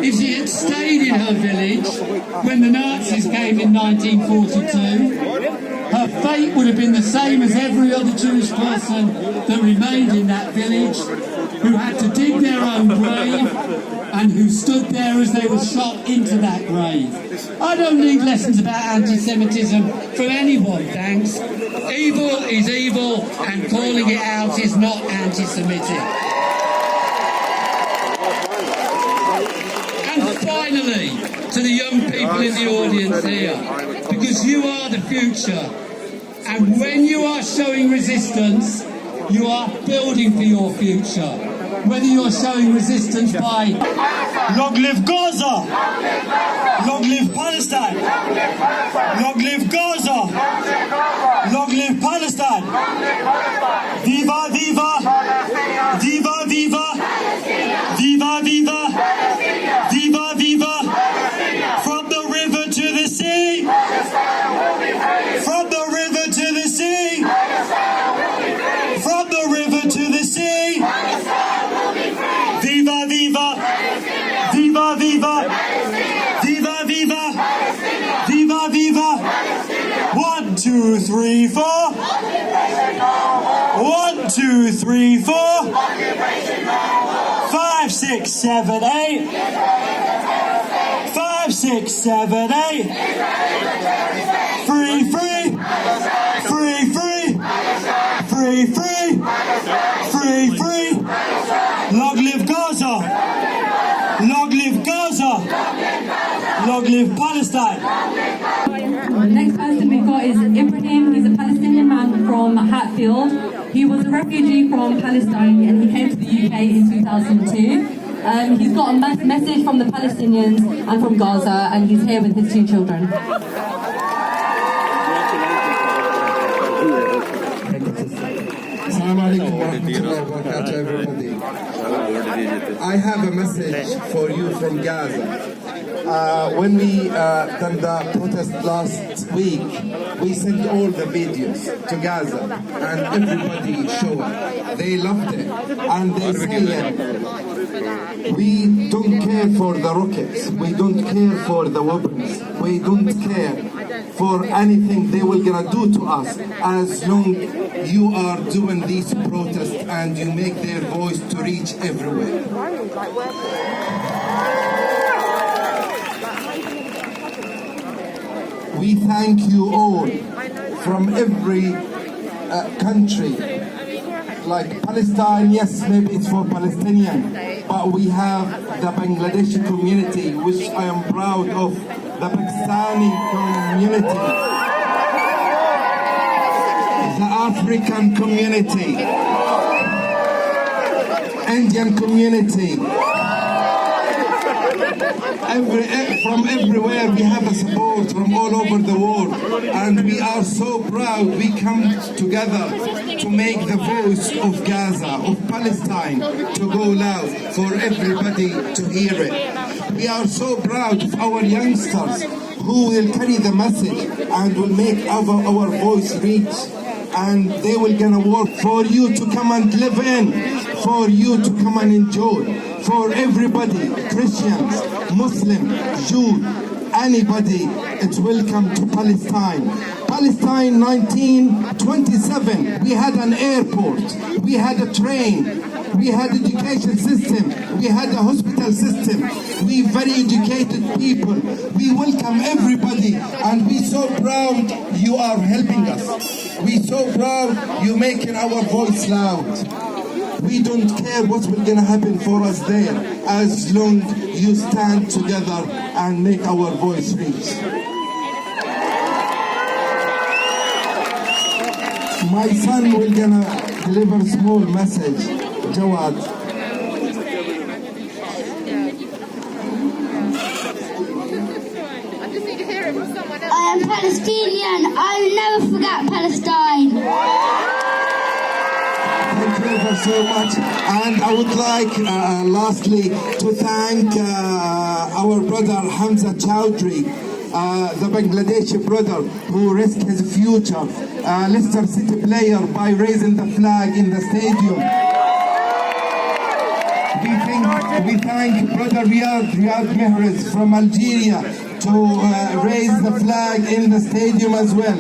if she had stayed in her village when the Nazis came in 1942, her fate would have been the same as every other Jewish person that remained in that village, who had to dig their own grave and who stood there as they were shot into that grave. I don't need lessons about anti-Semitism from anyone, thanks. Evil is evil and calling it out is not anti-Semitic. And finally, to the young people in the audience here, because you are the future, and when you are showing resistance, you are building for your future. Whether you're showing resistance by Long live Gaza! Long live Palestine! Long live Gaza! Long live Palestine! Viva, viva! Viva, viva! Viva, viva! Viva, viva! From the river to the sea! From the river to the sea! From the river to the sea! Viva, viva! Viva, viva! Viva, viva! Viva, viva! 1, 2, 3, 4! 1, 2, 3, 4! 5, 6, 7, 8! 5, 6, 7, 8! Free, free! Free, free! Free, free! Free, free! Long live Gaza! Long live Gaza! Long live Palestine! Next person we've got is Ibrahim. He's a Palestinian man from Hatfield. He was a refugee from Palestine and he came to the UK in 2002. He's got a message from the Palestinians and from Gaza, and he's here with his 2 children. Assalamu alaikum wa rahmatullahi wa barakatuh, everybody. I have a message for you from Gaza. When we done the protest last week, we sent all the videos to Gaza and everybody showed it. They loved it. And they say, we don't care for the rockets, we don't care for the weapons, we don't care for anything they will gonna do to us, as long you are doing these protests and you make their voice to reach everywhere. We thank you all from every country. Like Palestine, yes, maybe it's for Palestinian, but we have the Bangladeshi community, which I am proud of, the Pakistani community, the African community, Indian community. From everywhere we have a support from all over the world, and we are so proud we come together to make the voice of Gaza, of Palestine, to go loud for everybody to hear it. We are so proud of our youngsters who will carry the message and will make our voice reach, and they will gonna work for you to come and live in, for you to come and enjoy, for everybody, Christians, Muslim, Jew, anybody, it's welcome to Palestine. Palestine 1927, we had an airport, we had a train, we had education system, we had a hospital system, we very educated people, we welcome everybody, and we so proud you are helping us. We so proud you making our voice loud. We don't care what's gonna happen for us there, as long you stand together and make our voice reach. My son will gonna deliver a small message. Jawad. I am Palestinian. I will never forget Palestine. Thank you so much. And I would like, lastly, to thank our brother Hamza Chowdhury, the Bangladeshi brother who risked his future, Leicester City player, by raising the flag in the stadium. We think We thank Brother Riyad Mehrez from Algeria to raise the flag in the stadium as well.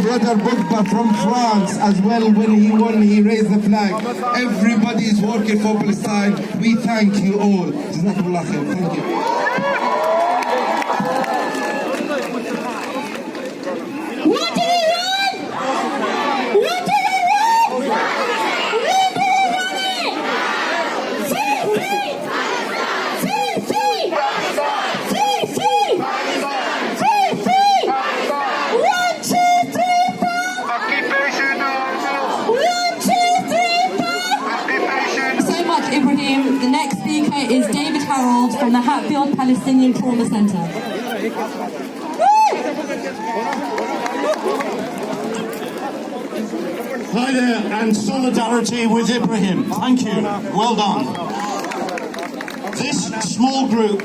Brother Bugba from France as well, when he won, he raised the flag. Everybody is working for Palestine. We thank you all. Jazakumullah khair. Thank you. What do we want? What do we want? We do want it! Free, free! Free, free! Free, free! Free, free! 1, 2, 3, 4! 1, 2, 3, 4! So much, Ibrahim. The next speaker is David Harold from the Hatfield Palestinian Trauma Centre. Hi there, and solidarity with Ibrahim. Thank you. Well done. This small group,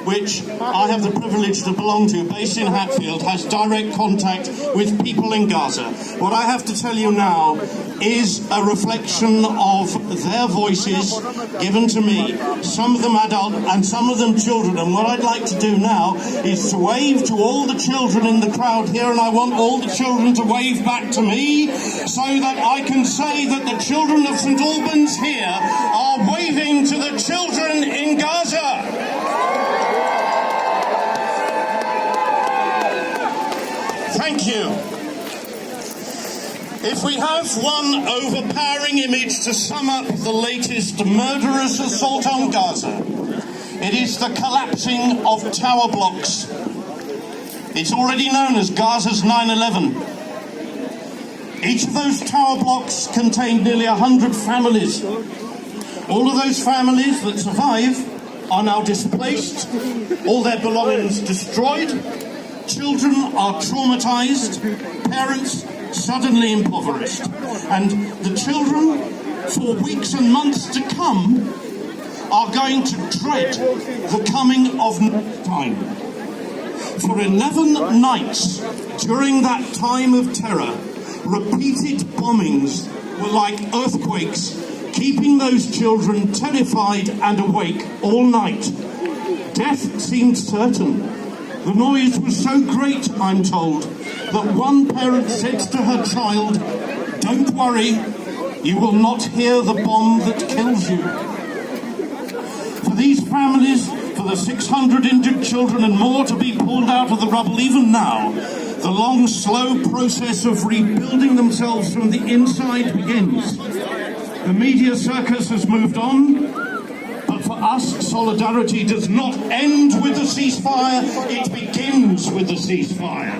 which I have the privilege to belong to, based in Hatfield, has direct contact with people in Gaza. What I have to tell you now is a reflection of their voices given to me, some of them adult and some of them children. And what I'd like to do now is to wave to all the children in the crowd here, and I want all the children to wave back to me so that I can say that the children of St. Albans here are waving to the children in Gaza. Thank you. If we have one overpowering image to sum up the latest murderous assault on Gaza, it is the collapsing of tower blocks. It's already known as Gaza's 9/11. Each of those tower blocks contained nearly 100 families. All of those families that survive are now displaced, all their belongings destroyed. Children are traumatized, parents suddenly impoverished, and the children, for weeks and months to come, are going to dread the coming of time. For 11 nights during that time of terror, repeated bombings were like earthquakes, keeping those children terrified and awake all night. Death seemed certain. The noise was so great, I'm told, that one parent said to her child, "Don't worry, you will not hear the bomb that kills you." For these families, for the 600 injured children and more to be pulled out of the rubble even now, the long, slow process of rebuilding themselves from the inside begins. The media circus has moved on. For us, solidarity does not end with the ceasefire, it begins with the ceasefire.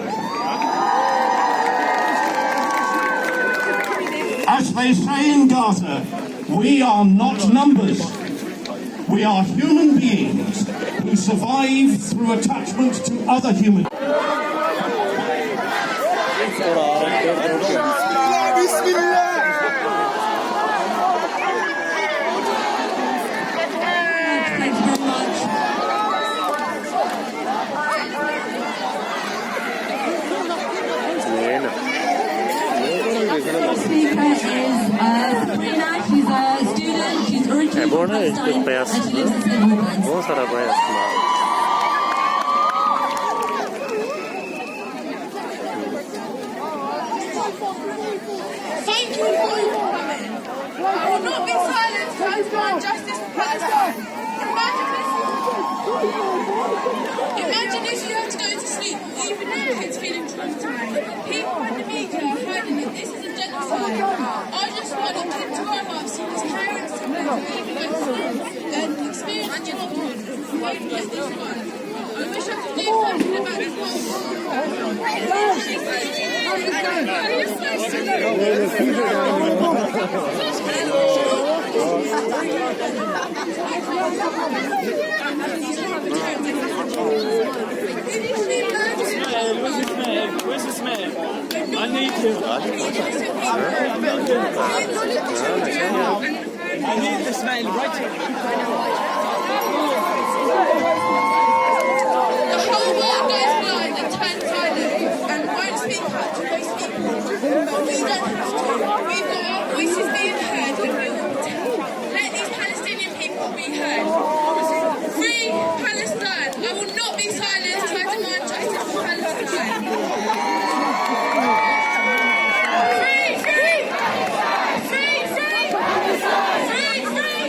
As they say in Gaza, we are not numbers. We are human beings who survive through attachment to other human beings. Speaker is Sabrina. She's a student. She's originally from Palestine and she lives in St. Albans. Thank you for your comment. I will not be silent to demand justice for Palestine. Imagine if you have to go to sleep, even your kids feeling traumatized. People in the media are hiding it. This is a genocide. I just want a kid to grow up so his parents and even go to school and experience genocide. We won't get this one. I wish I could do something about Where's this man? I need him. I need this man right here. The whole world goes blind and turns silent and won't speak out to those people. But we don't have to. We've got our voices being heard and we will tell. Let these had. Free Palestine. I will not be silenced as I demand justice for Palestine. Free, free! Free, free! Free, free!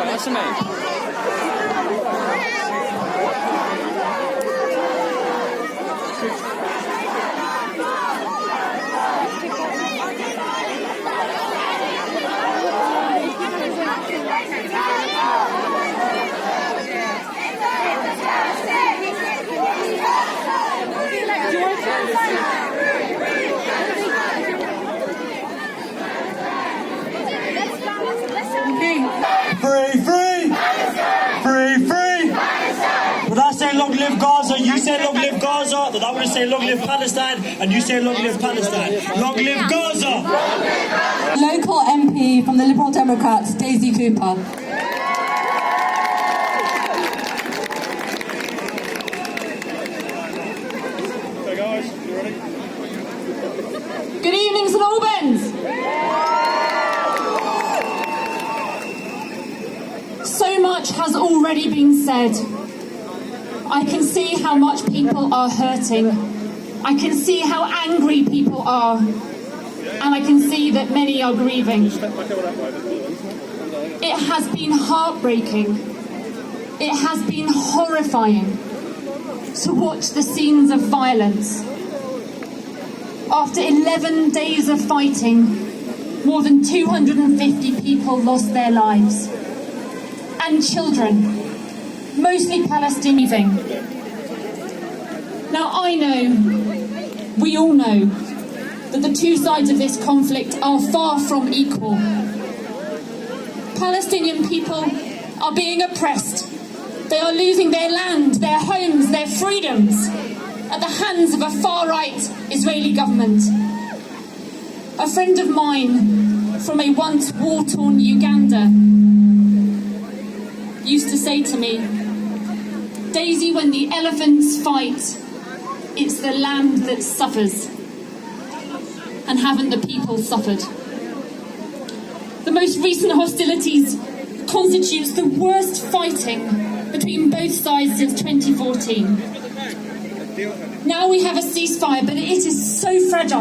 What's the name? Free, free! Free, free! When I say long live Gaza, you say long live Gaza, then I'm going to say long live Palestine, and you say long live Palestine. Long live Gaza! Local MP from the Liberal Democrats, Daisy Cooper. Okay guys, you ready? Good evening, St Albans. So much has already been said. I can see how much people are hurting. I can see how angry people are. And I can see that many are grieving. It has been heartbreaking. It has been horrifying to watch the scenes of violence. After 11 days of fighting, more than 250 people lost their lives. And children, mostly Palestinian. Now I know, we all know, that the two sides of this conflict are far from equal. Palestinian people are being oppressed. They are losing their land, their homes, their freedoms at the hands of a far-right Israeli government. A friend of mine from a once war-torn Uganda used to say to me, Daisy, when the elephants fight, it's the land that suffers. And haven't the people suffered? The most recent hostilities constitutes the worst fighting between both sides since 2014. Now we have a ceasefire, but it is so fragile.